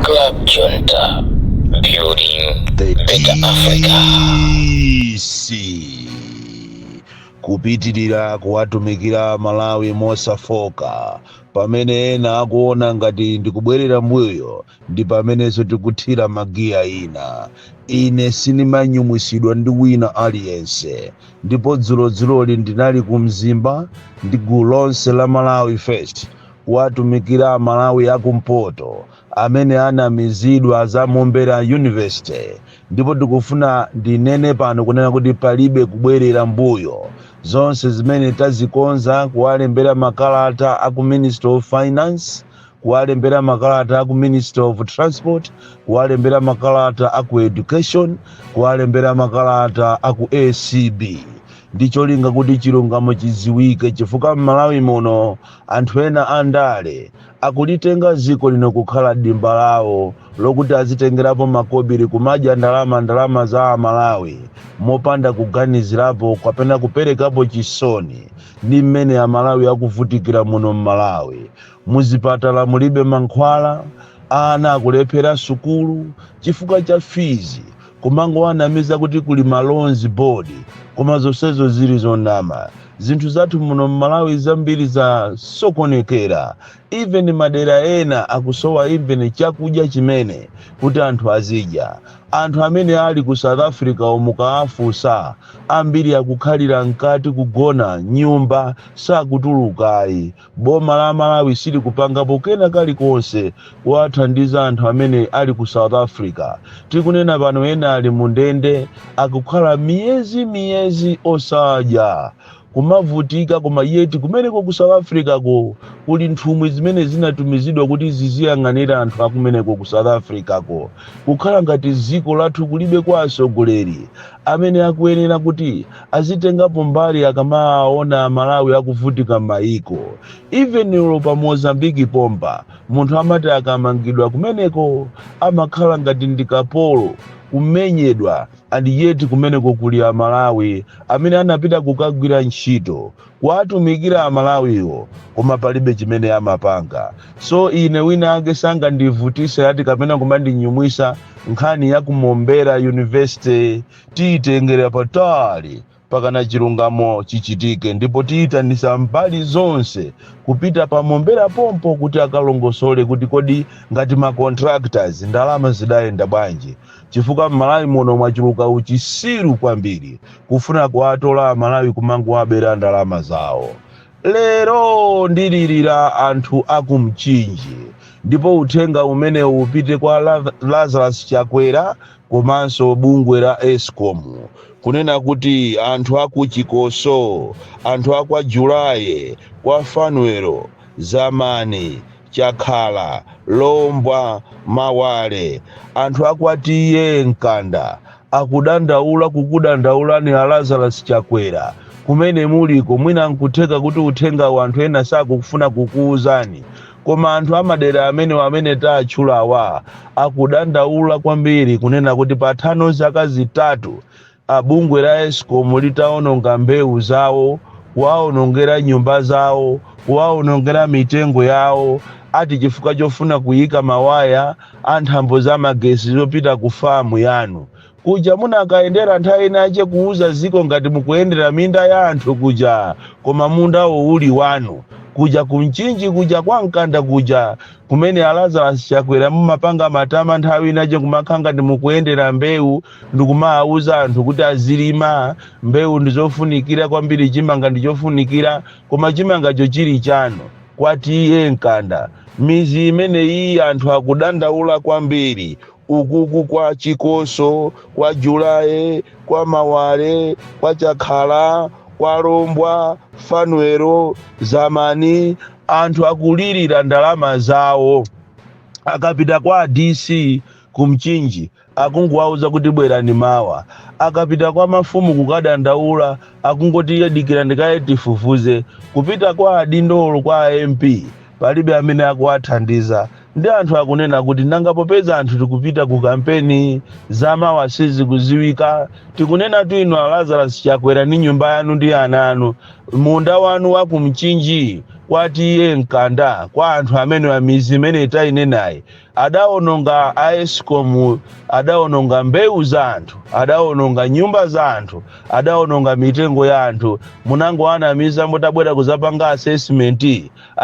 Club Junta, building better Africa. Kupitirira kuwatumikira Malawi mosafoka pamene ena akuona ngati ndikubwerera mbuyo ndi pamenenso tikuthira magiya ina. Ine sinimanyumwisidwa ndi wina aliyense, ndipo dzuloli ndinali ku Mzimba ndi gulu lonse la Malawi First kuwatumikira Malawi akumpoto amene anamizidwa za Mumbera University, ndipo tikufuna ndinene pano kunena kuti palibe kubwerera mbuyo. Zonse zimene tazikonza kuwalembera makalata aku Ministry of Finance, kuwalembera makalata aku Ministry of Transport, kuwalembera makalata aku Education, kuwalembera makalata aku ACB. Ndicholinga kuti chilungamo chiziwike, chifukwa m'Malawi muno anthu ena andale akulitenga ziko lino kukhala dimba lawo lokuti azitengerapo makobiri kumadya ndalama za Malawi mopanda kuganizirapo kapena kuperekapo chisoni ndi mmene Amalawi akuvutikira muno m'Malawi. Muzipatala mulibe mankhwala, ana akulephera sukulu chifukwa cha fees, kumango anamiza kuti kuli malonzi board, koma zonsezo zili zonama. Zinthu zathu muno m'Malawi zambiri za sokonekera, even madera ena akusowa even chakudya chimene kuti anthu azidya. Anthu amene ali ku South Africa omukaafusa ambiri akukhalira nkati kugona nyumba sakutulukayi. Boma la Malawi sili kupangapo kena kalikonse kuwathandiza anthu amene ali ku South Africa. Tikunena pano ena ali mundende akukhala miyezi osadya kumavutika, koma yeti kumeneko ku South Africa ko kuli nthumwi zimene zinatumizidwa kuti ziziyang'anira anthu akumeneko ku South Africa ko. Kukhala ngati ziko lathu kulibe kwa asogoleri amene akuyenera kuti azitengapo mbali akamaona Malawi akuvutika m'mayiko. Even Europa, Mozambique pompa munthu amati akamangidwa kumeneko amakhala ngati ndikapolo kumenyedwa, andi yeti kumeneko kuli Amalawi amene anapita kukagwira ntchito kuwatumikira Amalawiwo, koma palibe chimene amapanga. So ine wina ake sanga ndivutise ati kapena kumandinyumwisa nkhani ya ku Mumbera University tiyitengera patali pakana chilungamo chichitike, ndipo tiyitanisa mbali zonse kupita pa Mumbera pompo kuti akalongosole kuti kodi ngati ma contractors ndalama zidayenda bwanji, chifukwa m'Malawi muno mwachuluka uchisiru kwambiri kufuna kuwatola Amalawi kumango wabera ndalama zawo. Lero ndililira anthu aku Mchinji, ndipo uthenga umene upite kwa Lazarus Chakwera komanso bungwe la Eskom kunena kuti anthu aku Chikoso, anthu aku Julaye, kwa Fanwero, Zamani, Chakhala, Lombwa, Mawale, anthu akwatiye Nkanda akudandaula kukudandaulani a Lazarus Chakwera kumene muliko. Mwina nkutheka kuti uthenga wa anthu ena sakufuna kukuuzani, koma anthu amadera amene tatchulawa akudandaula kwambiri kunena kuti patano zaka zitatu abungwe la Eskom litaononga mbewu zawo, kuwaonongera nyumba zawo, kuwaonongera mitengo yawo, ati chifukwa chofuna kuyika mawaya anthambo za magesi zopita ku famu yanu. Kuja muna akaendera nthawi inache kuuza ziko ngati mukuyendera minda ya anthu kuja, koma mundawo uli wanu. Kuja ku Mchinji, kuja kwa Nkanda, kuja kumene a Lazarus Chakwera mumapanga matama nthawi inache kumakhanga ndi mukuyendera mbewu ndikumawuza anthu kuti azilima mbewu ndizofunikira kwambiri, chimanga ndichofunikira, koma chimangacho chili chanu kwatiye Nkanda. Mizi imene iyi anthu akudandaula kwambiri, ukuku kwa Chikoso, kwa Julaye, kwa Mawale, kwa Chakhala, kwa Lombwa, Fanwero, Zamani, anthu akulirira ndalama zawo. Akapita kwa DC ku Mchinji akunguwauza kuti bwerani mawa, akapita kwa mafumu kukadandaula akungoti yedikira ndikaye tifufuze, kupita kwa adindolo kwa MP palibe amene akuwathandiza. ndi anthu akunena kuti nanga popeza anthu tikupita ku kampeni zamawa sizikuziwika, tikunena twino Lazarus Chakwera ndi nyumba yanu ndi ana anu, munda wanu wa kumchinji kwati iye mkanda kwa anthu amene amizi imene tayinenayi adawononga Eskom, adawononga mbewu za anthu, adawononga nyumba za anthu, adawononga mitengo ya anthu. Munangowana amizi ambotabwera kuzapanga assessment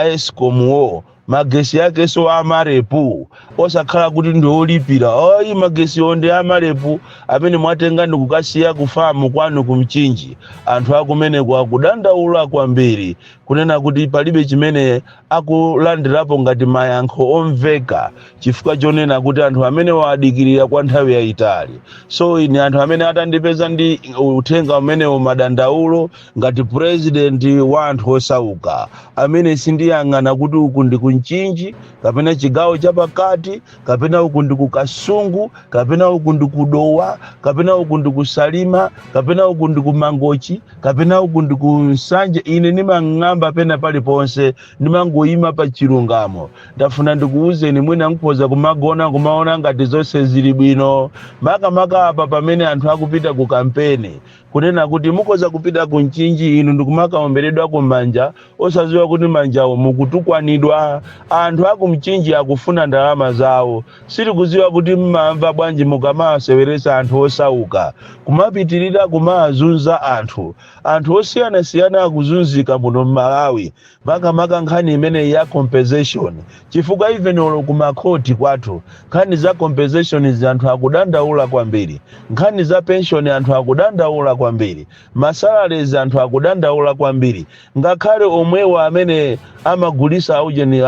Eskom wo magesi yake so amarepu osakhala kuti ndi olipira. Oyi magesi onde amarepu amene mwatenga ndi kukasiya kufamu kwanu kumchinji. Anthu akumeneko akudandaula kwambiri kunena kuti palibe chimene akulandirapo ngati mayankho omveka, chifukwa chonena kuti anthu amene wadikirira kwa nthawi yayitali. So ine anthu amene atandipeza ndi uthenga umene madandaulo ngati president wa anthu osauka amene sindiyang'ana kuti uku ndi kumchinji kapena chigawo chapakati kapena uku ndi kukasungu kapena uku ndi kudowa kapena uku ndi kusalima kapena uku ndi kumangochi kapena uku ndi kusanje. Ine nimang'amba pena paliponse ndimangoyima pa chilungamo. Ndafuna ndikuwuzeni mwina nkhoza kumagona kumaona ngati zonse zili bwino makamaka apa pamene anthu akupita ku kampeni kunena kuti mukoza kupita ku mchinji inu ndikumakaomberedwa kumanja osaziwa kuti manjawo mukutukwanidwa. Anthu akumchinji akufuna ndalama zawo, siri kuziwa kuti mmamva bwanji mukamaseweresa anthu osauka kumapitirira kumazunza anthu osiyana akuzunzika muno Malawi makamaka nkhani imene ya compensation. Chifukwa even olo kumakhoti kwathu nkhani za compensation zi anthu akudandaula kwambiri, nkhani za pension anthu akudandaula kwambiri, masalaries anthu akudandaula kwambiri. Ngakhale omwewa amene amagulisa aujeni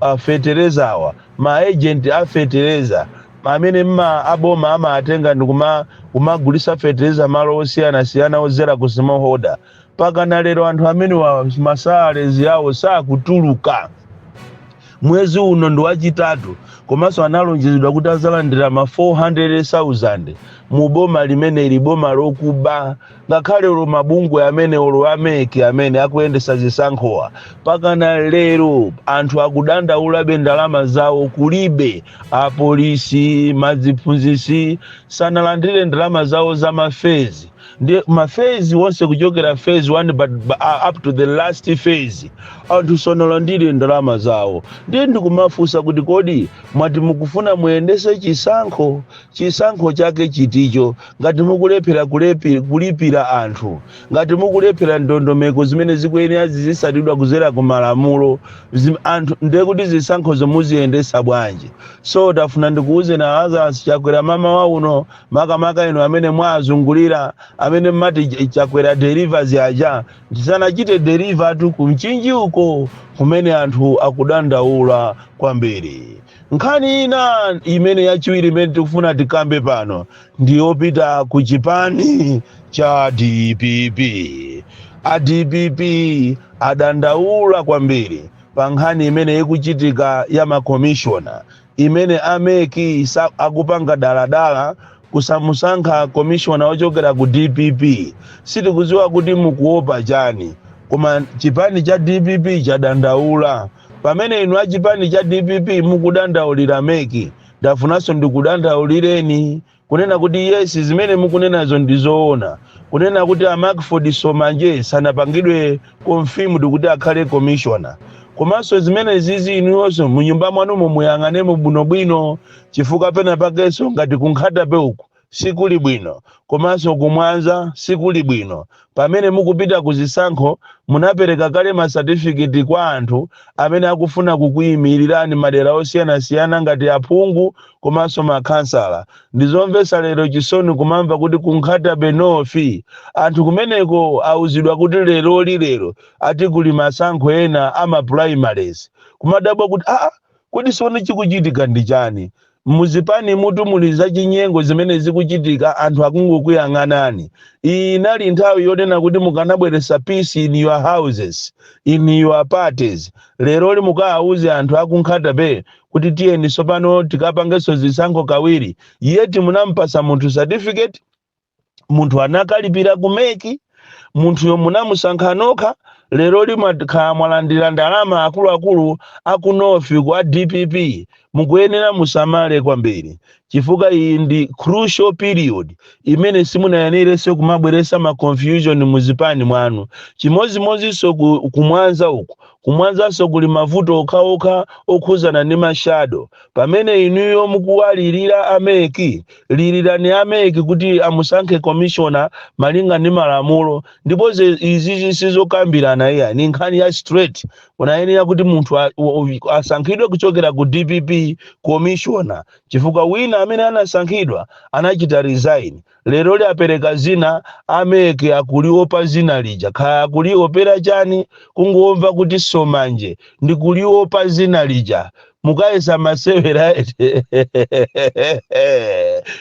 a fertilizer awa ma agent a fertilizer amene aboma amatenga ndi kumagulisa fertilizer malo osiyana ozera ku smallholder pakana lero anthu amene wa masalaries yawo sakutuluka. Mwezi uno ndi wachitatu komanso analonjezedwa kuti azalandira ma 400,000 mu boma limene ili boma lokuba. Ngakhale olo mabungwe amene olo ameke amene akuyendesa zisankhowa pakana lero anthu akudandaula ndalama zawo kulibe. Apolisi madziphunzisi sanalandire ndalama zawo za mafezi. Ndi mafezi wonse kuchokera phase 1 but up to the last phase anthu sanalandire ndalama zawo. Ndiye ndikumafunsa kuti kodi mwati mukufuna muyendese chisankho chake chiticho ngati mukulephera kulipira anthu, ngati mukulephera ndondomeko zimene zikuyenera zizisatidwa kuzera ku malamulo anthu ndiye kuti zisankho zomuziyendesa bwanji. So tafuna ndikuuze na Lazarus Chakwera mama wa uno makamaka ino amene mwazungulira amene mmati Chakwera delivers aja ndisanachite deliver tu kumchinji uko kumene anthu akudandaula kwambiri. Nkhani ina imene yachiwiri imene tikufuna tikambe pano ndiyopita ku chipani cha DPP. A DPP adandaula kwambiri pa nkhani imene ikuchitika ya makomishona imene ameki akupanga daladala kusamusankha komishona ochokera ku DPP. Sitikuziwa kuti mukuopa chani koma chipani cha DPP chadandaula. Pamene inu achipani cha DPP mukudandaulira meki, ndafunanso ndikudandaulireni kunena kuti yes zimene mukunenazo ndizoona, kunena kuti Markford Somanje sanapangidwe confirmed kuti akhale commissioner. Komanso zimene zizi inuyonso munyumba mwanumo muyang'anemo bwinobwino chifukwa pena pakenso ngati kunkhata peuku sikuli bwino komanso kumwanza sikuli bwino. Pamene mukupita kuzisankho munapereka kale ma certificate kwa anthu amene akufuna kukuyimirirani madera osiyana ngati aphungu komanso makhansala. Ndizomvesa lero chisoni kumamva kuti kunkhata benofi anthu kumeneko auzidwa kuti lero ati kuli masankho ena ama primaries. Kumadabwa kuti kodi sone chikuchitika ndi chani? Muzipani mutu muli za chinyengo zimene zikuchitika anthu akungokuyang'anani. Inali nthawi yonena kuti mukanabweresa peace in your houses, in your parties. Lero mukauze anthu akunkhata be kuti tiyeni sopano tikapangeso zisankho kawiri. Yeti munampasa munthu certificate, munthu anakalipira kumeki, munthu munamusankha nokha lero limakhala mwalandira ndalama akuluakulu akunofi kwa DPP mukuyenera musamale kwambiri chifukwa iyi ndi crucial period imene simunayenerenso kumabweresa ma confusion muzipani mwanu chimozimozinso kumwanza uku kumwanzanso kuli mavuto okhaokha okhuzana ndi mashado pamene inuyo mukuwalirira ameki lirirani ameki kuti amusankhe commissioner malinga ndi malamulo ndipo izizi sizokambirana iya ni nkhani ya straight unayenera kuti munthu asankhidwe kuchokera ku DPP commissioner chifukwa wina amene anasankhidwa anachita resign lero apereka zina ameke akuliopa zina lija kaya akuliopera chani kungomva kuti somanje ndi kuliopa zina lija mukayesa masewera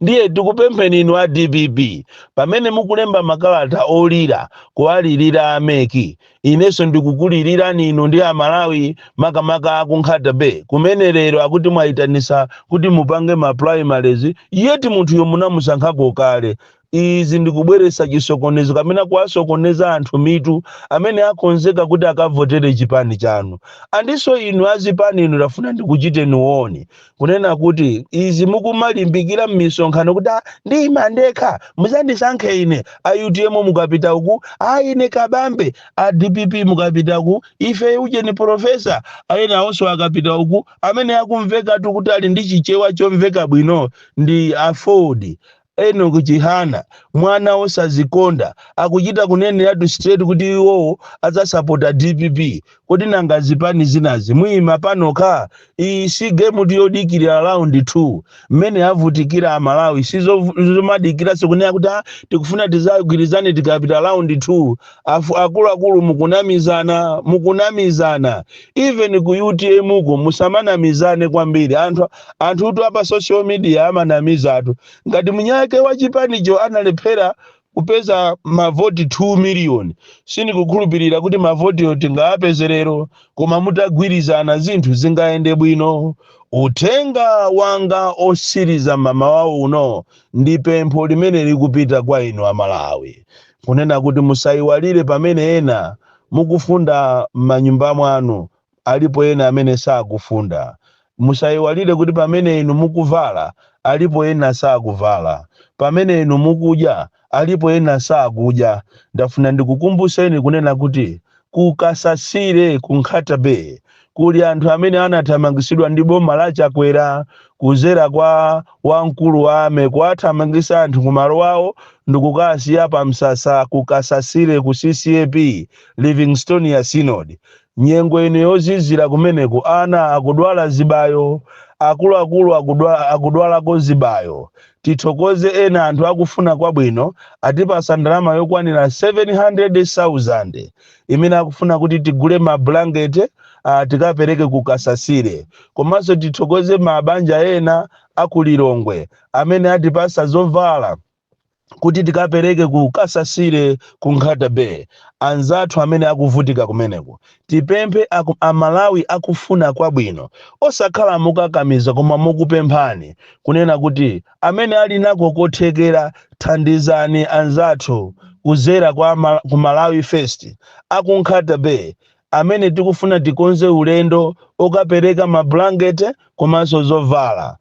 ndiye tikupempheni inu a DPP pamene mukulemba makalata olira kuwalirira ameki inenso ndikukulilirani inu ndi amalawi makamaka akunkhata be kumene lero akuti mwayitanisa kuti mupange ma primaries yeti munthu yomwe musankhako kale izi ndikubweresa chisokonezo kamene kuwasokoneza anthu mitu amene akonzeka kuti akavotere chipani chanu andiso inu azipani inu lafuna ndikuchiteni uoni kunena kuti izi mukumalimbikira m'misonkhano kuti ndima ndekha muzandisankhe ine a UTM mukapita uku ine kabambe a DPP mukapita uku ife ujeni profesa ayena awonso akapita uku amene akumveka kuti ali ndi chichewa chomveka bwino ndi afford eno kuchihana mwana osazikonda akuchita kunene yadu straight kuti iwo azasapota DPP kuti nanga zipani zinazi muima panoka isi game ndiyodikira round 2 mmene avutikira amalawi sizomadikira sekunena kuti tikufuna tizagwirizane tikapita round 2 akuluakulu mukunamizana even ku UTM uko musamanamizane kwambiri anthu utu apa social media amanamizatu ngati munyake wa chipanicho analephera kupeza mavoti 2 million sini kukhulupirira kuti mavoti oti ngaapezerero koma mutagwirizana zinthu zingaende bwino utenga wanga osiriza mama wawo uno ndi pempho limene likupita kwa inu amalawi kunena kuti musayiwalire pamene ena mukufunda manyumba mwanu alipo ena amene sakufunda musayiwalire kuti pamene inu mukuvala alipo ena sakuvala pamene inu mukudya alipo ena sakudya ndafuna ndikukumbuseni kunena kuti kukasasire kunkhata be kuli anthu amene anathamangisidwa ndi boma la Chakwera kuzera kwa wamkulu wame kwathamangisa anthu kumalo awo ndikukasiya pa msasa kukasasire ku CCAP Livingstone ya Synod nyengo ine yozizira kumeneko ana akudwala zibayo akuluakulu akudwalako zibayo tithokoze ena anthu akufuna kwabwino atipasa ndalama yokwanira 700,000 imene akufuna kuti tigule mablanketi tikapereke kukasasire komanso tithokoze mabanja ena akulilongwe amene atipasa zovala kuti tikapereke kukasasire kunkhata be anzathu amene akuvutika kumeneko tipemphe amalawi akufuna kwabwino osakhala mukakamiza koma mukupemphani kunena kuti amene ali nako kothekera thandizani anzathu kuzera kwa ku Malawi First akunkhata be amene tikufuna tikonze ulendo okapereka mablanketi komanso zovala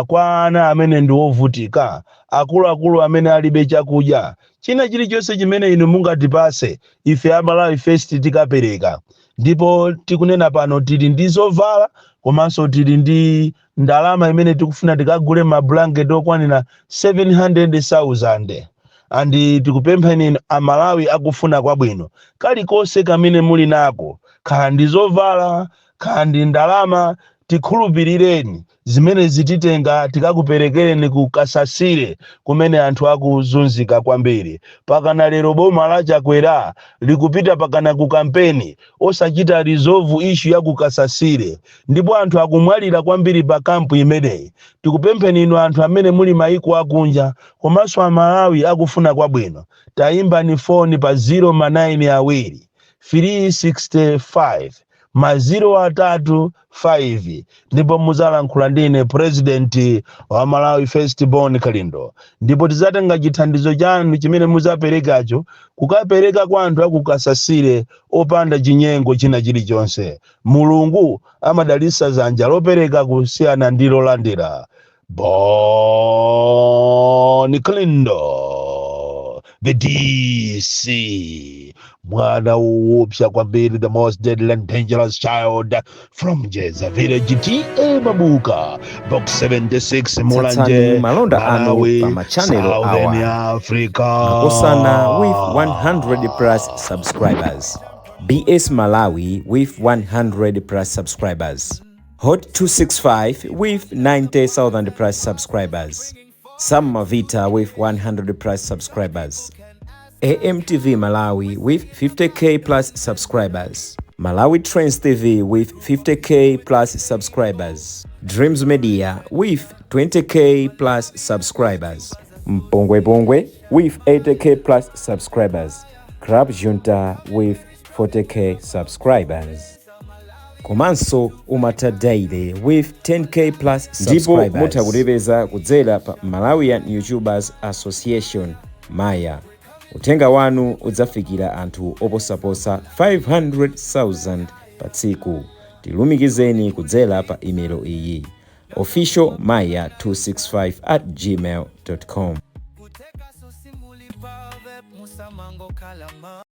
kwa ana amene ndi ovutika akuluakulu amene alibe chakudya china chilichonse chimene inu mungatipase ife Malawi First tikapereka ndipo tikunena pano tili ndi zovala komanso tili ndi ndalama imene tikufuna tikagule mablanketi okwanira 700,000 andi tikupempheni amalawi akufuna kwabwino kalikonse kamene muli nako kandi zovala kandi ndalama tikhulupirireni zimene zititenga tikakuperekereni kukasasire kumene anthu akuzunzika kwambiri pakana lero boma la Chakwera likupita pakana ku kampeni osachita resolve issue ya kukasasire ndipo anthu akumwalira kwambiri pa kampu imeneyi tikupempheni inu anthu amene muli maiko akunja komanso amalawi akufuna kwabwino tayimba ni phone pa 0 manayini awiri 365 +035 ndipo muzalankhula ndine President wa Malawi Firstborn Kalindo, ndipo tizatenga chithandizo chanu chimene muzaperekacho kukapereka kwa anthu akukasasire opanda chinyengo china chilichonse. Mulungu amadalitsa dzanja lopereka kusiyana ndi lolandira. Born Kalindo, the DC, mwana woopsa kwambiri, the most deadly and dangerous child from Jeza Village, TA Mabuka, box 76, Mulanje, malonda Malawi, anu pa machanelo Southern awa Africa. Nkosana with 100 plus subscribers. BS Malawi with 100 plus subscribers. Hot 265 with 90,000 plus subscribers. Sam Mavita with 100 plus subscribers. AMTV Malawi with 50k plus subscribers. Malawi Trends TV with 50k plus subscribers. Dreams Media with 20k plus subscribers. Mpongwe Bongwe with 80k plus subscribers. Crab Junta with 40k subscribers. Komanso Umata Daily with 10k plus subscribers. Ndipo mutakulipeza kudzera pa Malawian YouTubers Association Maya. Utenga wanu udzafikira anthu oposaposa 500,000 pa tsiku. Tilumikizeni kudzera pa email iyi officialmaya265@gmail.com.